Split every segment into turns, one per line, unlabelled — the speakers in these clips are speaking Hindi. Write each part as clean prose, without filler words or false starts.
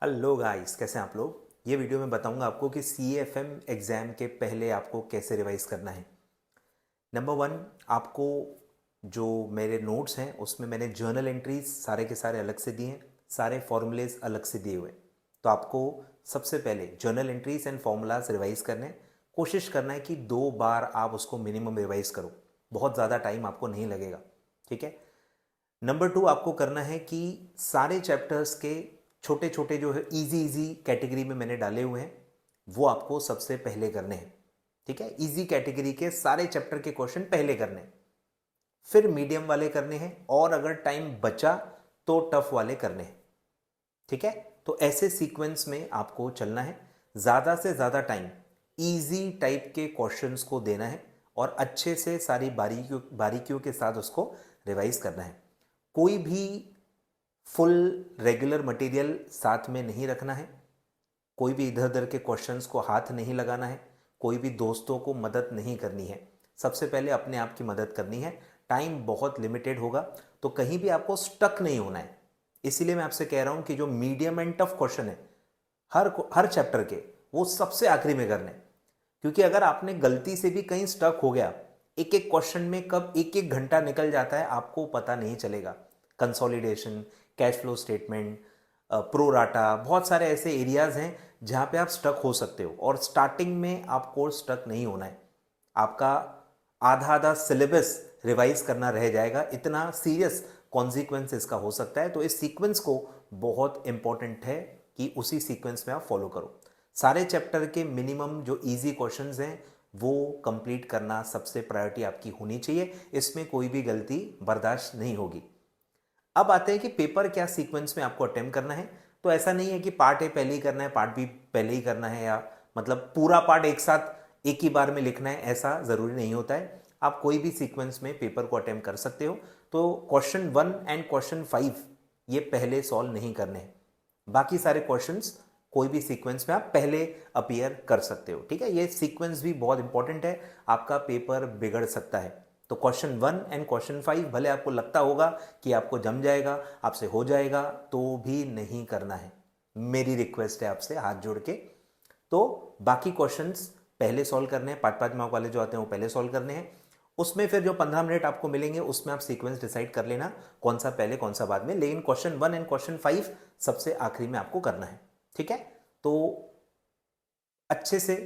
हेलो गाइस, कैसे हैं आप लोग। ये वीडियो में बताऊंगा आपको कि CFM एग्ज़ाम के पहले आपको कैसे रिवाइज करना है। नंबर वन, आपको जो मेरे नोट्स हैं उसमें मैंने जर्नल एंट्रीज सारे के सारे अलग से दिए हैं, सारे फॉर्मूलेज अलग से दिए हुए हैं। तो आपको सबसे पहले journal entries and formulas revise करने हैं। कोशिश करना है कि 2 बार आप उसको मिनिमम रिवाइज करो, बहुत ज़्यादा टाइम आपको नहीं लगेगा। ठीक है। नंबर टू, आपको करना है कि सारे चैप्टर्स के छोटे छोटे जो है इजी इजी कैटेगरी में मैंने डाले हुए हैं, वो आपको सबसे पहले करने हैं। ठीक है, इजी कैटेगरी के सारे चैप्टर के क्वेश्चन पहले करने हैं, फिर मीडियम वाले करने हैं, और अगर टाइम बचा तो टफ वाले करने हैं। ठीक है, तो ऐसे सीक्वेंस में आपको चलना है। ज़्यादा से ज़्यादा टाइम इजी टाइप के क्वेश्चंस को देना है और अच्छे से सारी बारीकियों बारीकियों के साथ उसको रिवाइज करना है। कोई भी फुल रेगुलर मटेरियल साथ में नहीं रखना है, कोई भी इधर उधर के क्वेश्चंस को हाथ नहीं लगाना है, कोई भी दोस्तों को मदद नहीं करनी है। सबसे पहले अपने आप की मदद करनी है। टाइम बहुत लिमिटेड होगा, तो कहीं भी आपको स्टक नहीं होना है। इसीलिए मैं आपसे कह रहा हूं कि जो मीडियम एंड टफ क्वेश्चन है हर चैप्टर के, वो सबसे आखिरी में करने। क्योंकि अगर आपने गलती से भी कहीं स्टक हो गया, एक एक क्वेश्चन में कब एक एक घंटा निकल जाता है आपको पता नहीं चलेगा। Consolidation, cash flow statement, pro rata, बहुत सारे ऐसे एरियाज हैं जहां पे आप स्टक हो सकते हो, और स्टार्टिंग में आपको स्टक नहीं होना है। आपका आधा आधा सिलेबस रिवाइज करना रह जाएगा, इतना सीरियस कॉन्सिक्वेंस इसका हो सकता है। तो इस सीक्वेंस को बहुत इंपॉर्टेंट है कि उसी सीक्वेंस में आप फॉलो करो। सारे चैप्टर के मिनिमम जो इजी क्वेश्चंस हैं वो कंप्लीट करना सबसे प्रायोरिटी आपकी होनी चाहिए। इसमें कोई भी गलती बर्दाश्त नहीं होगी। अब आते हैं कि पेपर क्या सीक्वेंस में आपको अटेम्प्ट करना है। तो ऐसा नहीं है कि पार्ट ए पहले ही करना है, पार्ट बी पहले ही करना है, या मतलब पूरा पार्ट एक साथ एक ही बार में लिखना है, ऐसा ज़रूरी नहीं होता है। आप कोई भी सीक्वेंस में पेपर को अटेम्प्ट कर सकते हो। तो क्वेश्चन 1 एंड क्वेश्चन 5 ये पहले सॉल्व नहीं करने हैं। बाकी सारे क्वेश्चंस कोई भी सीक्वेंस में आप पहले अपीयर कर सकते हो। ठीक है, ये सीक्वेंस भी बहुत इंपॉर्टेंट है, आपका पेपर बिगड़ सकता है। तो क्वेश्चन 1 एंड क्वेश्चन 5 भले आपको लगता होगा कि आपको जम जाएगा, आपसे हो जाएगा, तो भी नहीं करना है। मेरी रिक्वेस्ट है आपसे हाथ जोड़ के। तो बाकी क्वेश्चंस पहले सॉल्व करने हैं, 5-5 मार्क वाले जो आते हैं वो पहले सॉल्व करने हैं। उसमें फिर जो 15 मिनट आपको मिलेंगे उसमें आप सीक्वेंस डिसाइड कर लेना कौन सा पहले कौन सा बाद में, लेकिन क्वेश्चन 1 एंड क्वेश्चन 5 सबसे आखिरी में आपको करना है। ठीक है, तो अच्छे से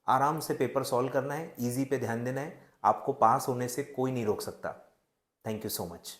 आराम से पेपर सॉल्व करना है, इजी पे ध्यान देना है। आपको पास होने से कोई नहीं रोक सकता। Thank you so much.